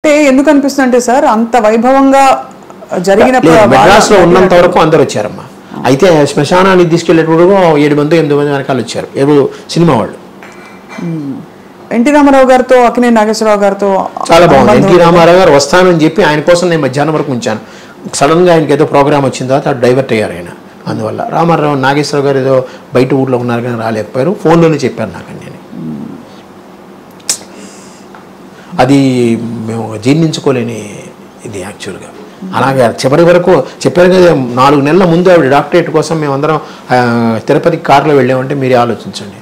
అంటే ఎందుకు అనిపిస్తుంది అంటే సార్ అంత వైభవంగా జరిగిన మెడ్రాస్లో ఉన్నంత వరకు అందరు వచ్చారమ్మా. అయితే శ్మశానానికి తీసుకెళ్లేటప్పుడు 7 మంది 8 మంది వెనకాల వచ్చారు ఎవరు సినిమా వాళ్ళు. ఎన్టీ రామారావు గారితో అక్కినేని నాగేశ్వరరావు గారితో చాలా బాగుంది. ఎన్టీ రామారావు గారు వస్తానని చెప్పి ఆయన కోసం నేను మధ్యాహ్నం వరకు ఉంచాను. సడన్గా ఆయనకి ఏదో ప్రోగ్రామ్ వచ్చిన తర్వాత డైవర్ట్ అయ్యారు ఆయన. అందువల్ల రామారావు నాగేశ్వరరావు గారు ఏదో బయట ఊర్లో ఉన్నారు కానీ రాలేకపోయారు. ఫోన్లోనే చెప్పారు నాకు. నేను అది మేము జీర్ణించుకోలేని ఇది యాక్చువల్గా. అలాగే చివరి వరకు చెప్పారు కదా 4 నెలల ముందు ఆవిడ డాక్టరేట్ కోసం మేమందరం తిరుపతికి కారులో వెళ్ళామంటే మీరే ఆలోచించండి.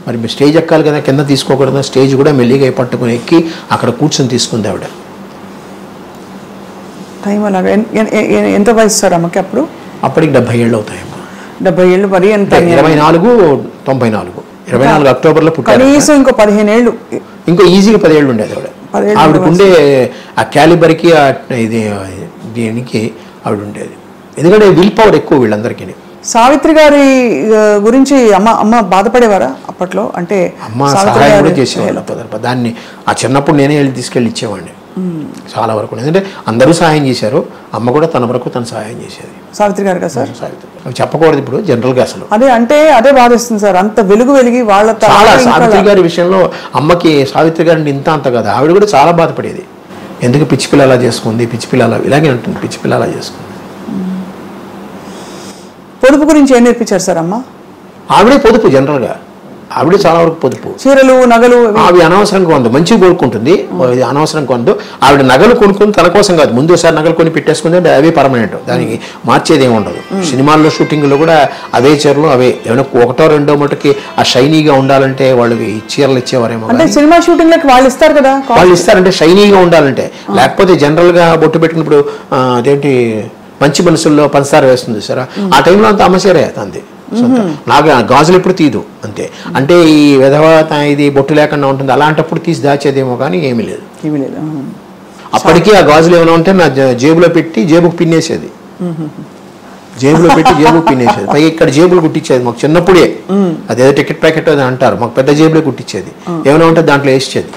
మరి మీరు స్టేజ్ ఎక్కాలి కదా, కింద తీసుకోకూడదు. స్టేజ్ కూడా మెల్లిగా పట్టుకుని ఎక్కి అక్కడ కూర్చొని తీసుకుంది ఆవిడ. టైం అలాగా ఎంత వయసు సార్ అమ్మకి అప్పుడు? అప్పటికి 70 ఏళ్ళు అవుతాయమ్మా. 70 ఏళ్ళు మరి ఎంత? 24 అక్టోబర్లో పుట్టారు. కనీసం ఇంకో 15 ఏళ్ళు ఇంకో ఈజీగా 10 ఏళ్ళు ఉండేది ఆవిడ. ఆవిడకుండే ఆ క్యాలిబర్కి ఇది దీనికి ఆవిడ ఉండేది. ఎందుకంటే విల్ పవర్ ఎక్కువ వీళ్ళందరికీ. సావిత్రి గారి గురించి అమ్మ బాధపడేవారా అప్పట్లో? అంటే అమ్మ సహాయం కూడా చేసేవాళ్ళు. దాన్ని ఆ చిన్నప్పుడు నేనే వెళ్ళి తీసుకెళ్ళి ఇచ్చేవాడిని చాలా వరకు. ఎందుకంటే అందరూ సహాయం చేశారు, అమ్మ కూడా తన వరకు తను సహాయం చేసేది. సావిత్రి గారు కదా సార్? సావిత్రి అవి చెప్పకూడదు ఇప్పుడు జనరల్గా అసలు. అదే బాధిస్తుంది సార్. అంత వెలిగి వాళ్ళ చాలా సావిత్రి గారి విషయంలో అమ్మకి సావిత్రి గారిని అంత కదా, ఆవిడ కూడా చాలా బాధపడేది. ఎందుకు పిచ్చి పిల్ల అలా చేసుకుంది, పిచ్చి పిల్ల అలా ఇలాగే ఉంటుంది, పిచ్చి పిల్ల అలా చేసుకుంది. పొదుపు గురించి ఏం నేర్పించారు సార్ అమ్మ? ఆవిడే పొదుపు జనరల్గా, ఆవిడ చాలా వరకు పొదుపు. చీరలు నగలు అవి అనవసరంగా కొందు, మంచిగా కొనుక్కుంటుంది. అనవసరం కొందు ఆవిడ నగలు కొనుక్కుంది తన కోసం కాదు, ముందు ఒకసారి నగలు కొని పెట్టేసుకుంది అంటే అవే పర్మనెంట్, దానికి మార్చేది ఏమి ఉండదు. సినిమాల్లో షూటింగ్లో కూడా అవే చీరలు అవే. ఏమైనా 1 2 మటుకి ఆ షైనీగా ఉండాలంటే వాళ్ళకి చీరలు ఇచ్చేవారేమో. అంటే సినిమా షూటింగ్లకి వాళ్ళు ఇస్తారు కదా, వాళ్ళు ఇస్తారంటే షైనీగా ఉండాలంటే. లేకపోతే జనరల్గా బొట్టు పెట్టినప్పుడు అదేంటి మంచి మనసుల్లో పంచదార వేస్తుంది సరే, ఆ టైంలో అంత అమ్మచీరే అంతే. నాకు గాజులు ఎప్పుడు తీదు అంతే. అంటే ఈ విధవ ఇది బొట్టు లేకుండా ఉంటుంది, అలాంటప్పుడు తీసి దాచేదేమో కానీ ఏమీ లేదు. అప్పటికీ ఆ గాజులు ఏమైనా ఉంటే నా జేబులో పెట్టి జేబుకు పిన్నేసేది, పైగా ఇక్కడ జేబులు కుట్టించేది మాకు చిన్నప్పుడే. అదేదో టికెట్ ప్యాకెట్ అది అంటారు, మాకు పెద్ద జేబులే కుట్టించేది. ఏమైనా ఉంటే దాంట్లో వేసేది.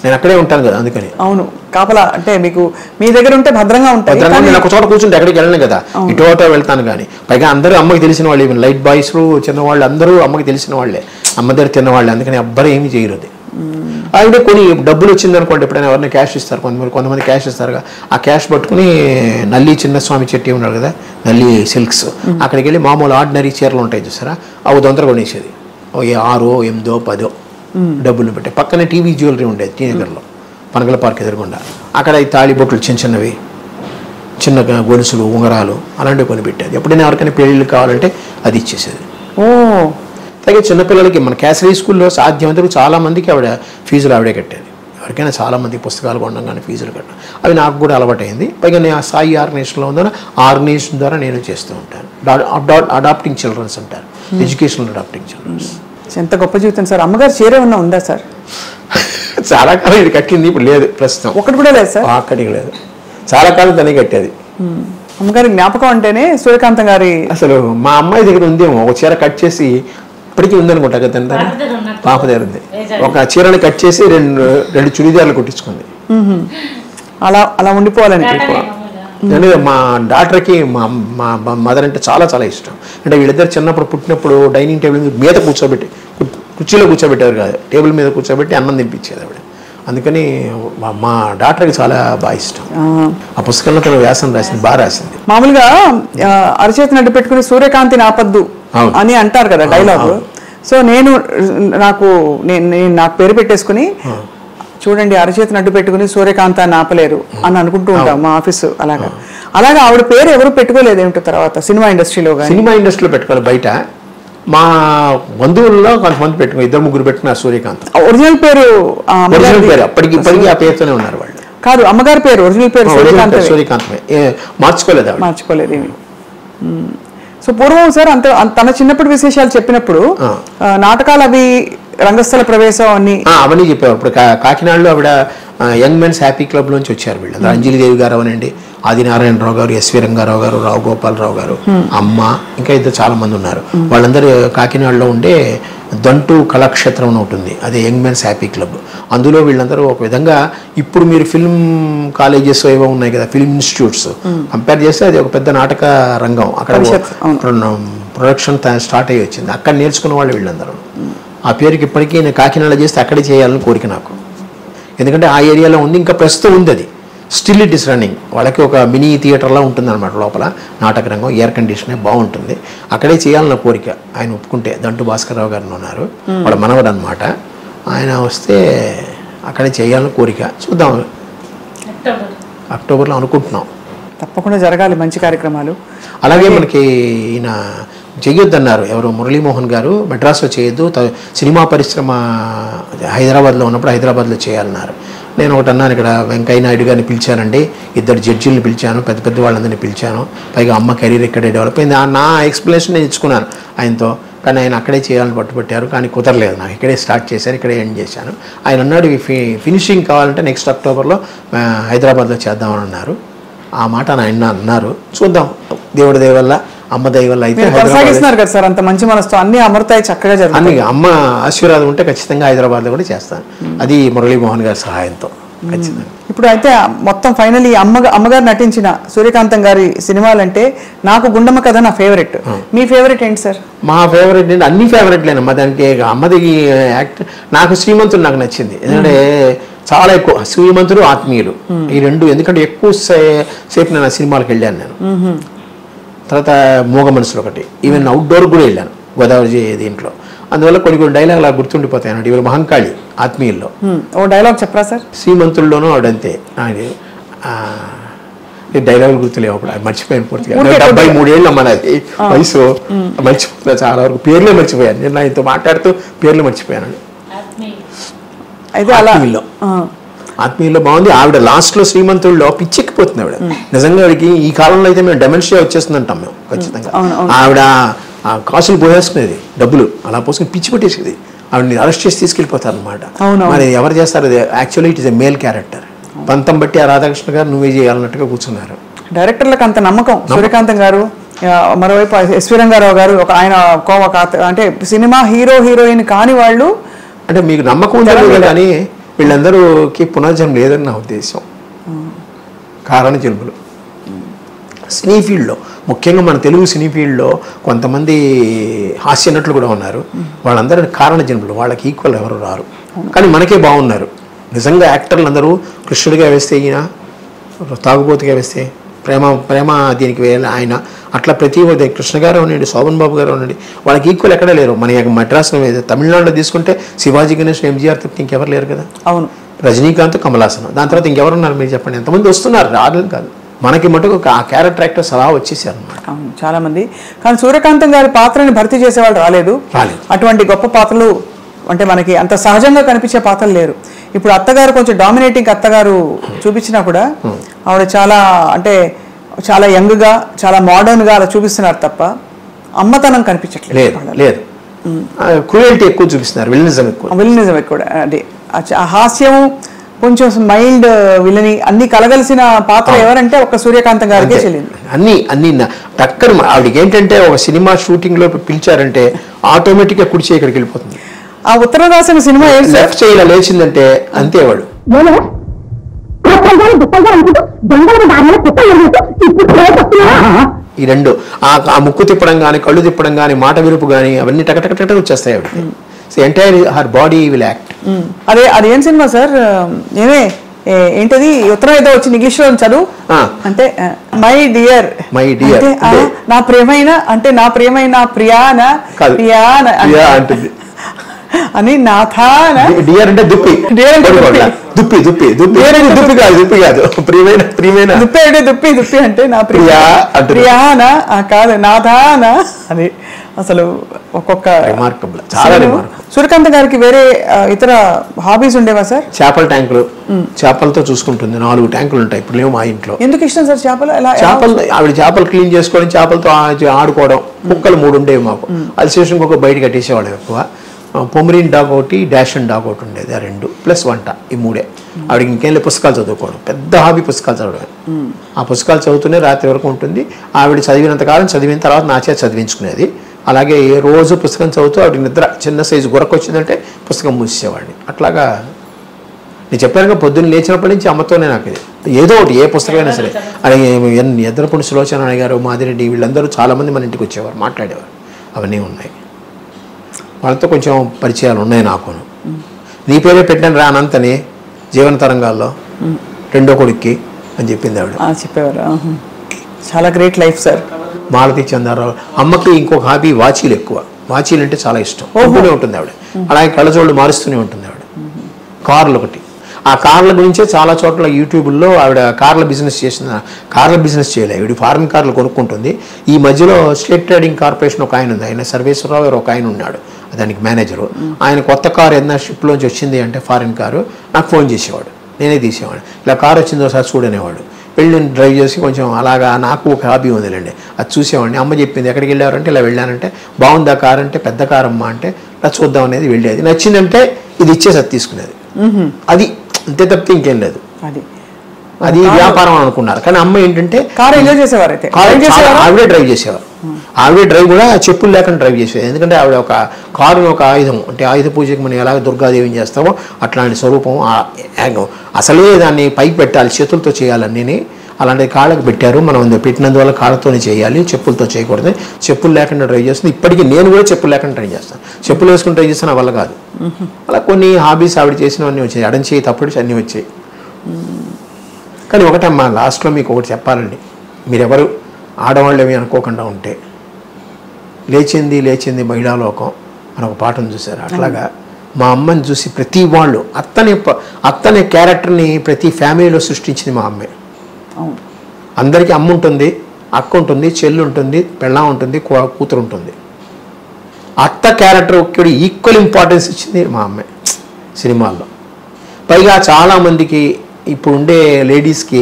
నేను అక్కడే ఉంటాను కదా అందుకని. అవును, కాపలా అంటే మీకు మీ దగ్గర ఉంటే భద్రంగా ఉంటాయి. నేను ఒక చోట కూర్చుంటే ఎక్కడికి వెళ్ళను కదా, ఇటోటో వెళ్తాను. కానీ పైగా అందరూ అమ్మకి తెలిసిన వాళ్ళు, ఈవెన్ లైట్ బాయ్స్ చిన్నవాళ్ళు అందరూ అమ్మకి తెలిసిన వాళ్ళే, అమ్మ దగ్గర తిన్నవాళ్ళే. అందుకని ఎవ్వరు ఏమీ చేయరు. ఆవిడ కొన్ని డబ్బులు వచ్చిందనుకోండి, ఎప్పుడైనా ఎవరైనా క్యాష్ ఇస్తారు, కొంతమంది క్యాష్ ఇస్తారుగా, ఆ క్యాష్ పట్టుకుని నల్లి చిన్నస్వామి చెట్టి ఉన్నాడు కదా, నల్లి సిల్క్స్, అక్కడికి వెళ్ళి మామూలు ఆర్డినరీ చీరలు ఉంటాయి చూసారా, అవి తొందరగా కొనేసేది. 6 8 10 డబ్బులు పెట్టే. పక్కనే టీవీ జ్యువెలరీ ఉండేది టీ నగర్లో, పనగల పార్క్ ఎదురుగుండా. అక్కడ ఈ తాళి బొట్లు చిన్నవి చిన్న గొలుసులు ఉంగరాలు అలాంటివి కొని పెట్టేది. ఎప్పుడైనా ఎవరికైనా పెళ్ళిళ్ళు కావాలంటే అది ఇచ్చేసేది. అలాగే చిన్నపిల్లలకి మన క్యాసరీ స్కూల్లో సాధ్యమంతకు చాలామందికి ఆవిడ ఫీజులు ఆవిడే కట్టేది. ఎవరికైనా చాలామంది పుస్తకాలు కొనడం కానీ ఫీజులు కట్టడం అవి నాకు కూడా అలవాటైంది. పైగా నేను ఆ సాయి ఆర్గనైజేషన్లో ఉందని ఆర్గనైజేషన్ ద్వారా నేను చేస్తూ ఉంటాను. అడాప్టింగ్ చిల్డ్రన్స్ అంటారు, ఎడ్యుకేషనల్ అడాప్టింగ్ చిల్డ్రన్స్. ఎంత గొప్ప జీవితం సార్. అమ్మగారు చీర ఏమన్నా ఉందా సార్? చాలా కాలం ఇది కట్టింది, ఇప్పుడు లేదు ప్రస్తుతం. ఒకటి కూడా లేదు సార్? అక్కడికి లేదు, చాలా కాలం తనే కట్టేది. అమ్మగారి జ్ఞాపకం అంటేనే సూర్యకాంతం గారి. అసలు మా అమ్మాయి దగ్గర ఉందేమో ఒక చీర కట్ చేసి, ఇప్పటికీ ఉందనుకుంటా కదా పాప దగ్గర ఉంది. ఒక చీరని కట్ చేసి 2 చుడిదార్లు కుట్టించుకుంది. అలా ఉండిపోవాలని. మా డాక్టర్కి మా మదర్ అంటే చాలా చాలా ఇష్టం. అంటే వీళ్ళిద్దరు చిన్నప్పుడు పుట్టినప్పుడు డైనింగ్ టేబుల్ మీద కూర్చోబెట్టి, కుర్చీలో కూర్చోబెట్టేవారు కాదు, టేబుల్ మీద కూర్చోబెట్టి అన్నం తినిపించేది ఆవిడ. అందుకని మా డాక్టర్కి చాలా బాగా ఇష్టం. ఆ పుస్తకంలో తన వ్యాసం రాసింది, బాగా రాసింది. మామూలుగా అరచేతి నడ్డు పెట్టుకుని సూర్యకాంతిని ఆపద్దు అని అంటారు కదా డైలాగ్. సో నాకు పేరు పెట్టేసుకుని చూడండి, అరచేతి నడ్డు పెట్టుకుని సూర్యకాంతాన్ని ఆపలేరు అని అనుకుంటూ ఉంటాం మా ఆఫీసు. అలాగా ఆవిడ పేరు ఎవరు పెట్టుకోలేదు ఏమిటో తర్వాత సినిమా ఇండస్ట్రీలో పెట్టుకోవాలి. బయట మా బంధువుల్లో కొంతమంది పెట్టుకుని 2 3 పెట్టుకున్నారు సూర్యకాంత్. ఒరిజినల్ పేరు అప్పటికి ఆ పేరుతోనే ఉన్నారు వాళ్ళు. కాదు, అమ్మగారి పేరు ఒరిజినల్ పేరు సూర్యకాంత్, మార్చుకోలేదు ఏమి. సో పూర్వం సార్ తన చిన్నప్పటి విశేషాలు చెప్పినప్పుడు నాటకాలు అవి రంగస్థల ప్రవేశం అవన్నీ చెప్పావు. ఇప్పుడు కాకినాడలో ఆవిడ యంగ్ మెన్స్ హ్యాపీ క్లబ్ లోంచి వచ్చారు వీళ్ళు. అంజలిదేవి గారు అవనండి, ఆదినారాయణరావు గారు, ఎస్వి రంగారావు గారు, రావు గోపాలరావు గారు, అమ్మ, ఇంకా ఇద్దరు చాలా మంది ఉన్నారు. వాళ్ళందరూ కాకినాడలో ఉండే దంటు కళాక్షేత్రం అని ఉంటుంది, అదే యంగ్ మెన్స్ హ్యాపీ క్లబ్. అందులో వీళ్ళందరూ ఒక విధంగా ఇప్పుడు మీరు ఫిల్మ్ కాలేజెస్ ఏవో ఉన్నాయి కదా, ఫిల్మ్ ఇన్స్టిట్యూట్స్ కంపేర్ చేస్తే అది ఒక పెద్ద నాటక రంగం. అక్కడ ప్రొడక్షన్ స్టార్ట్ అయ్యి వచ్చింది. అక్కడ నేర్చుకున్న వాళ్ళు వీళ్ళందరూ. ఆ పేరుకి ఇప్పటికీ నేను కాకినాడలో చేస్తే అక్కడే చేయాలని కోరిక నాకు. ఎందుకంటే ఆ ఏరియాలో ఉంది, ఇంకా ప్రస్తుతం ఉంది, అది స్టిల్ ఇట్ ఇస్ రన్నింగ్. వాళ్ళకి ఒక మినీ థియేటర్లా ఉంటుంది అనమాట లోపల, నాటక రంగం, ఎయిర్ కండిషనే బాగుంటుంది. అక్కడే చేయాలన్న కోరిక. ఆయన ఒప్పుకుంటే, దంటు భాస్కర్రావు గారు ఉన్నారు, వాళ్ళ మనవడు అనమాట. ఆయన వస్తే అక్కడే చేయాలని కోరిక. చూద్దాం, అక్టోబర్లో అనుకుంటున్నాం. తప్పకుండా జరగాలి మంచి కార్యక్రమాలు. అలాగే మనకి ఈయన చేయొద్దన్నారు ఎవరు, మురళీమోహన్ గారు, మెడ్రాస్లో చేయొద్దు, సినిమా పరిశ్రమ హైదరాబాద్లో ఉన్నప్పుడు హైదరాబాద్లో చేయాలన్నారు. నేను ఒకటి అన్నాను, ఇక్కడ వెంకయ్య నాయుడు గారిని పిలిచానండి, 2 జడ్జీలను పిలిచాను, పెద్ద పెద్ద వాళ్ళందరినీ పిలిచాను, పైగా అమ్మ కెరీర్ ఇక్కడే డెవలప్ అయింది. నా ఎక్స్ప్లెనేషన్ నేను ఇచ్చుకున్నాను ఆయనతో. కానీ ఆయన అక్కడే చేయాలని పట్టుబట్టారు, కానీ కుదరలేదు నాకు. ఇక్కడే స్టార్ట్ చేశాను, ఇక్కడే ఎండ్ చేశాను. ఆయన అన్నాడు ఫినిషింగ్ కావాలంటే నెక్స్ట్ అక్టోబర్లో హైదరాబాద్లో చేద్దామని అన్నారు. ఆ మాట ఆయన అన్నారు. చూద్దాం, దేవుడి దయ వల్ల, అమ్మ దయ వల్ల అయితే కొనసాగిస్తున్నారు కదా సార్, అంత మంచి మనసుతో అన్ని అమృతాయి చక్కగా జరుగుతాయి. అన్ని అమ్మ ఆశీర్వాదం ఉంటే ఖచ్చితంగా హైదరాబాద్లో కూడా చేస్తాను, అది మురళీమోహన్ గారి సహాయంతో ఖచ్చితంగా. ఇప్పుడు అయితే మొత్తం ఫైనల్ ఈ అమ్మగారు నటించిన సూర్యకాంతం గారి సినిమాలంటే నాకు గుండమ్మ కథ నా ఫేవరెట్. మీ ఫేవరెట్ ఏంటి సార్? మా ఫేవరెట్ ఏంటి, అన్ని ఫేవరెట్లేనమ్మా. దానికి అమ్మది యాక్ట్ నాకు శ్రీమంతుడు నాకు నచ్చింది. ఎందుకంటే చాలా ఎక్కువ శ్రీమంతుడు, ఆత్మీయులు ఈ రెండు. ఎందుకంటే ఎక్కువ సేపు నేను ఆ సినిమాలకు వెళ్ళాను నేను. తర్వాత మూగ మనసులు ఒకటి, ఈవెన్ అవుట్డోర్ కూడా వెళ్ళాను గోదావరి దీంట్లో. అందువల్ల కొన్ని డైలాగ్ అలా గుర్తుండిపోతాయి అన్నట్టు. ఇవాళ మహంకాళి ఆత్మీయుల్లో ఓ డైలాగ్ చెప్పరా సార్? శ్రీమంతుల్లోనూ ఆవిడంతే. డైలాగులు గుర్తులేవు, అప్పుడు మర్చిపోయాను పూర్తిగా. 73 ఏళ్ళు అమ్మ నాది వయసు, మర్చిపోతున్నా చాలా వరకు. పేర్లే మర్చిపోయాను నేను, ఆయనతో మాట్లాడుతూ పేర్లు మర్చిపోయాను. ఆత్మీయుల్లో బాగుంది. ఆవిడ లాస్ట్లో శ్రీమంతుల్లో పిచ్చెక్కిపోతుంది ఆవిడ. నిజంగా ఆవిడకి ఈ కాలంలో అయితే మేము డెమెన్షియా వచ్చేస్తుంది అంటాం మేము ఖచ్చితంగా. ఆవిడ కాసులు పోసేసుకునేది, డబ్బులు అలా పోసుకుని పిచ్చి పెట్టేసేది. ఆవిడని అరెస్ట్ చేసి తీసుకెళ్ళిపోతారు అనమాట. మరి ఎవరు చేస్తారు? Actually it is a male character. పంతం బట్టి ఆ రాధాకృష్ణ గారు నువ్వే చేయాలన్నట్టుగా కూర్చున్నారు. డైరెక్టర్లకు అంత నమ్మకం. సూర్యకాంతం గారు, మరోవైపు ఎస్వి రంగారావు గారు, ఒక ఆయన అంటే సినిమా హీరో హీరోయిన్ కాని వాళ్ళు. అంటే మీకు నమ్మకం ఉండదు కానీ వీళ్ళందరూకి పునర్జన్మ లేదని నా ఉద్దేశం. కారణ జన్మలు సినీ ఫీల్డ్లో, ముఖ్యంగా మన తెలుగు సినీ ఫీల్డ్లో కొంతమంది హాస్య నటులు కూడా ఉన్నారు. వాళ్ళందరూ కారణ జన్మలు, వాళ్ళకి ఈక్వల్ ఎవరు రారు. కానీ మనకే బాగున్నారు నిజంగా. యాక్టర్లు అందరూ కృష్ణుడిగా వేస్తే ఈయన, తాగుబోతుగా వేస్తే ప్రేమ దీనికి వేయాలి ఆయన. అట్లా ప్రతి కృష్ణ గారు ఉండండి, శోభన్ బాబు గారు ఉండండి, వాళ్ళకి ఈక్వల్ ఎక్కడే లేరు. మన మద్రాసులో తమిళనాడులో తీసుకుంటే శివాజీ గణేష్, ఎంజీఆర్ తప్ప ఇంకెవరు లేరు కదా. అవును, రజనీకాంత్, కమలాసన్, దాని తర్వాత ఇంకెవరున్నారు మీరు చెప్పండి? ఎంతమంది వస్తున్నారు, రాలేదు కాదు. మనకి మటుకు ఆ క్యారెక్టర్ యాక్టర్స్ అలా వచ్చేసారు అనమాట. అవును, చాలా మంది. కానీ సూర్యకాంతం గారి పాత్రని భర్తీ చేసేవాళ్ళు రాలేదు. అటువంటి గొప్ప పాత్రలు అంటే మనకి అంత సహజంగా కనిపించే పాత్రలు లేరు. ఇప్పుడు అత్తగారు కొంచెం డామినేటింగ్ అత్తగారు చూపించినా కూడా ఆవిడ చాలా అంటే చాలా యంగ్గా, చాలా మోడర్న్గా అలా చూపిస్తున్నారు తప్ప అమ్మతనం కనిపించట్లేదు. లేదు, క్రూయల్టీ ఎక్కువ చూపిస్తున్నారు, విలనిజం ఎక్కువ. అదే హాస్యం, కొంచెం మైల్డ్ విలని అన్ని కలగలిసిన పాత్ర ఎవరంటే ఒక సూర్యకాంతం గారికి చెల్లింది. అన్ని టక్కన ఆవిడకి ఏంటంటే ఒక సినిమా షూటింగ్ లో పిలిచారంటే ఆటోమేటిక్ గా కుడి చేయి ఇక్కడికి వెళ్ళిపోతుంది. ఆ ఉత్తరం రాసిన సినిమా లెఫ్ట్ చేయి ఇలా లేచిందంటే అంతే వాడు. ఈ రెండు ఆ ముక్కు తిప్పడం కానీ, కళ్ళు తిప్పడం కానీ, మాట విరుపు కానీ అవన్నీ టకటక వచ్చేస్తాయి ఆవిడకి. Entire her body will act. అది ఏం సినిమా సార్? ఏంటది ఉత్తరం ఏదో వచ్చింది ఇంగ్లీష్ లో చదువు అంటే మై డియర్ నా ప్రియమైన అంటే నా ప్రియమైన ప్రియాన అంటుంది అని నాథాన. డియర్ అంటే దుప్పి, దుప్పి దుప్పి దుప్పి దుప్పి కాదు, దుప్పి కాదు, ప్రియమైన దుప్పి అంటే దుప్పి అంటే నా ప్రియాన కాదు, నాథాన. అది అసలు ఒక్కొక్క రిమార్కబుల్, చాలా రిమార్కబుల్. సూర్యకాంత్ గారికి వేరే ఇతర హాబీస్ ఉండేవా సార్? చేపల ట్యాంకులు, చేపలతో చూసుకుంటుంది. 4 ట్యాంకులు ఉంటాయి ఇప్పుడు లేవు మా ఇంట్లో. ఎందుకు ఇష్టం సార్ చేపలు? ఆవిడ చేపలు క్లీన్ చేసుకోవడం, చేపలతో ఆడుకోవడం. కుక్కలు 3 ఉండేవి మాకు. అది స్టేషన్ కుక్క బయట కట్టేసేవాడు ఎక్కువ. పొమరీన్ డాగ్ ఒకటి, డాషన్ డాగ్ ఒకటి ఉండేది. ఆ 2 ప్లస్ వంట, ఈ 3. ఆవిడకి ఇంకేం లేదు, పుస్తకాలు చదువుకోవడం, పెద్ద హాబీ పుస్తకాలు చదవడం. ఆ పుస్తకాలు చదువుతూనే రాత్రి వరకు ఉంటుంది. ఆవిడ చదివినంతకాలం చదివిన తర్వాత నా చేత చదివించుకునేది. అలాగే రోజు పుస్తకం చదువుతూ ఆవిడ నిద్ర చిన్న సైజు గురకు వచ్చిందంటే పుస్తకం మూసేవాడిని. అట్లాగా నేను చెప్పాను, పొద్దున్న లేచినప్పటి నుంచి అమ్మతోనే నాకు ఏదో ఒకటి, ఏ పుస్తకమైనా సరే. అలాగే ఎద్రపూడి సులోచన గారు, మాదిరెడ్డి, వీళ్ళందరూ చాలామంది మన ఇంటికి వచ్చేవారు, మాట్లాడేవారు. అవన్నీ ఉన్నాయి. వాళ్ళతో కొంచెం పరిచయాలు ఉన్నాయి నాకు. నీ పేరే పెట్టాను రా అనంతని జీవన తరంగాల్లో 2వ కొడుక్కి అని చెప్పింది ఆవిడ. చెప్పేవారు. చాలా great life sir. Malathi Chandrarao అమ్మకి ఇంకొక హాబీ వాచీలు ఎక్కువ. వాచీలు అంటే చాలా ఇష్టం. ఉంటూనే ఉంటుంది ఆవిడ. అలాగే కళ్ళజోళ్ళు మారుస్తూనే ఉంటుంది ఆవిడ. కార్లు ఒకటి. ఆ కార్ల గురించే చాలా చోట్ల యూట్యూబ్లో ఆవిడ కార్ల బిజినెస్ చేయలేదు. ఆవిడ ఫారెన్ కార్లు కొనుక్కుంటుంది. ఈ మధ్యలో స్టేట్ ట్రేడింగ్ కార్పొరేషన్ ఒక ఆయన ఉంది, ఆయన సర్వేశ్వరరావు గారు ఒక ఆయన ఉన్నాడు, దానికి మేనేజరు. ఆయన కొత్త కారు ఏదైనా షిప్లోంచి వచ్చింది అంటే ఫారెన్ కారు నాకు ఫోన్ చేసేవాడు, నేనే తీసేవాడు. ఇలా కారు వచ్చిందో ఒకసారి చూడనేవాడు. వెళ్ళి నేను డ్రైవ్ చేసి కొంచెం అలాగా నాకు ఒక హాబీ ఉందిలేండి, అది చూసేవాడిని. అమ్మ చెప్పింది ఎక్కడికి వెళ్ళారంటే ఇలా వెళ్ళానంటే, బాగుందా కారు అంటే, పెద్ద కారు అమ్మ అంటే ఇలా చూద్దాం అనేది వెళ్ళేది. నచ్చిందంటే ఇది ఇచ్చేసి అది తీసుకునేది. అది అంతే తప్పితే ఇంకేం లేదు. అది వ్యాపారం అనుకున్నారు. కానీ అమ్మ ఏంటంటే ఆవిడే డ్రైవ్ చేసేవారు. ఆవిడే డ్రైవ్ కూడా చెప్పులు లేకుండా డ్రైవ్ చేసేది. ఎందుకంటే ఆవిడ ఒక కారుని ఒక ఆయుధం, అంటే ఆయుధ పూజకి మనం ఎలాగ దుర్గాదేవిని చేస్తామో అట్లాంటి స్వరూపం. అసలే దాన్ని పైకి పెట్టాలి, చేతులతో చేయాలని అలాంటి కాళ్ళకి పెట్టారు. మనం పెట్టినందువల్ల కాళ్ళతోనే చేయాలి, చెప్పులతో చేయకూడదు. చెప్పులు లేకుండా డ్రైవ్ చేస్తుంది. ఇప్పటికీ నేను కూడా చెప్పులు లేకుండా డ్రైవ్ చేస్తాను. చెప్పులు వేసుకుని డ్రైవ్ చేస్తాను, నా వల్ల కాదు. అలా కొన్ని హాబీస్ ఆవిడ చేసినవన్నీ వచ్చాయి. ఎడం చేయి తప్పుడు అన్నీ వచ్చాయి. కానీ ఒకటమ్మా, లాస్ట్లో మీకు ఒకటి చెప్పాలండి. మీరెవరు ఆడవాళ్ళు ఏమి అనుకోకుండా ఉంటే, లేచింది మహిళాలోకం అని ఒక పాటను చూశారు. అట్లాగా మా అమ్మని చూసి ప్రతి వాళ్ళు అత్తనే క్యారెక్టర్ని ప్రతి ఫ్యామిలీలో సృష్టించింది మా అమ్మే. అందరికీ అమ్మ ఉంటుంది, అక్క ఉంటుంది, చెల్లి ఉంటుంది, పెళ్ళాం ఉంటుంది, కూతురు ఉంటుంది. అత్త క్యారెక్టర్ ఒక్కడి ఈక్వల్ ఇంపార్టెన్స్ ఇచ్చింది మా అమ్మే సినిమాల్లో. పైగా చాలామందికి ఇప్పుడు ఉండే లేడీస్కి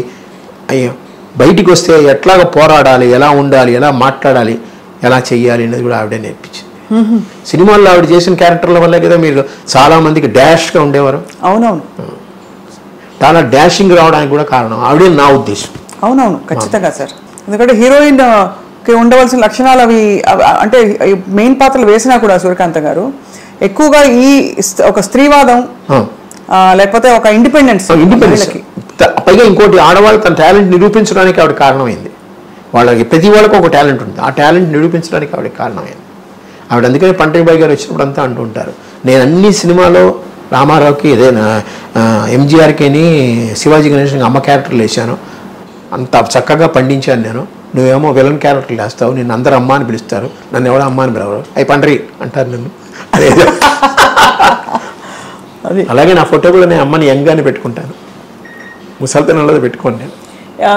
అయ్యో బయటికి వస్తే ఎట్లాగ పోరాడాలి, ఎలా ఉండాలి, ఎలా మాట్లాడాలి, ఎలా చెయ్యాలి అనేది కూడా ఆవిడే నేర్పించింది. సినిమాల్లో ఆవిడ చేసిన క్యారెక్టర్ల వల్లే కదా మీరు చాలామందికి డాష్గా ఉండేవారు. అవునవును, చాలా డాషింగ్ రావడానికి కూడా కారణం ఆవిడే నా ఉద్దేశం. అవునవును, ఖచ్చితంగా సార్. ఎందుకంటే హీరోయిన్ ఉండవలసిన లక్షణాలు అవి, అంటే మెయిన్ పాత్రలు వేసినా కూడా సూర్యకాంత్ గారు ఎక్కువగా ఈ ఒక స్త్రీవాదం లేకపోతే ఒక ఇండిపెండెన్స్. పైగా ఇంకోటి, ఆడవాళ్ళు తన టాలెంట్ నిరూపించడానికి ఆవిడ కారణమైంది. వాళ్ళకి ప్రతి వాళ్ళకి ఒక టాలెంట్ ఉంటుంది, ఆ టాలెంట్ నిరూపించడానికి ఆవిడకి కారణమైంది. ఆవిడ అందుకని పంటబాయి గారు వచ్చినప్పుడు అంతా అంటూ ఉంటారు, నేను అన్ని సినిమాలో రామారావుకి ఏదైనా ఎంజీఆర్కి శివాజీ గణేష్కి అమ్మ క్యారెక్టర్లు వేసాను, అంత చక్కగా పండించాను నేను. నువ్వేమో విలన్ క్యారెక్టర్లు వేస్తావు, నిన్ను అందరూ అమ్మ అని పిలుస్తారు, నన్ను ఎవడో అమ్మ అని పిలవరు, అవి పండ్రి అంటారు నన్ను. అలాగే నా ఫోటో కూడా నేను అమ్మని యంగానే పెట్టుకుంటాను, ముసలితనంలో పెట్టుకోండి నేను.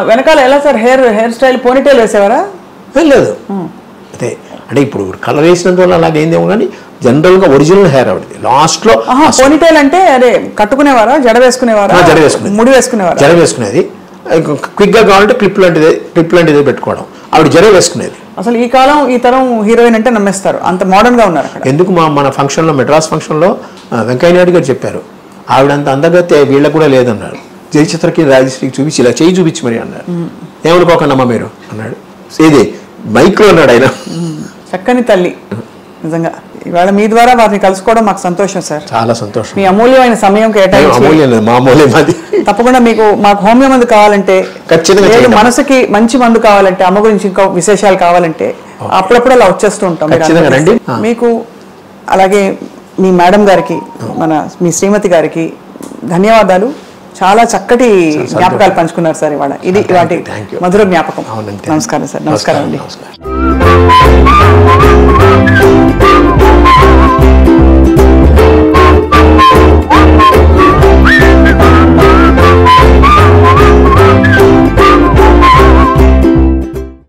వెనకాల ఎలా సార్ హెయిర్ స్టైల్ పోనీటైల్ వేసేవారా? లేదు, అదే అంటే ఇప్పుడు కలర్ వేసినందువల్ల అలాగైందేమో, కానీ జనరల్గా ఒరిజినల్ హెయిర్ ఆవిడది. లాస్ట్లో పోనీటైల్ అంటే అదే కట్టుకునేవారా, జడ వేసుకునేవారా? జడ వేసుకునేది, ముడి వేసుకునేవారా? జడ వేసుకునేది. క్విక్గా కావాలంటే క్లిప్ లాంటిది పెట్టుకోవడం. ఆవిడ జడ వేసుకునేది. అసలు ఈ కాలం ఈ తరం హీరోయిన్ అంటే నమ్మేస్తారు, అంత మోడర్న్ గా ఉన్నారు అక్కడ. ఎందుకు మన ఫంక్షన్లో, మెడ్రాస్ ఫంక్షన్లో వెంకయ్య నాయుడు గారు చెప్పారు, ఆవిడంత అందగతే వీళ్ళకు కూడా లేదన్నారు. జయచిత్రకి రాజశ్రీకి చూపించి ఇలా చేయి చూపించి మరి అన్నారు. ఏమనుకోకండమ్మా మీరు అన్నాడు. ఏది మైక్లో అన్నాడు ఆయన. చక్కని తల్లి నిజంగా. ఇవాళ మీ ద్వారా వారిని కలుసుకోవడం మాకు సంతోషం సార్, చాలా సంతోషం. మీ అమూల్యమైన సమయం కేటాయించి తప్పకుండా మాకు హోమియో మందు కావాలంటే, ఖచ్చితంగా మనసుకి మంచి మందు కావాలంటే, అమ్మ గురించి ఇంకా విశేషాలు కావాలంటే అప్పుడప్పుడు అలా వచ్చేస్తూ ఉంటాం. మీకు అలాగే మీ మేడం గారికి, మీ శ్రీమతి గారికి ధన్యవాదాలు. చాలా చక్కటి జ్ఞాపకాలు పంచుకున్నారు సార్ ఇవాళ. ఇది వాటి మధుర జ్ఞాపకం. నమస్కారం సార్. నమస్కారం అండి.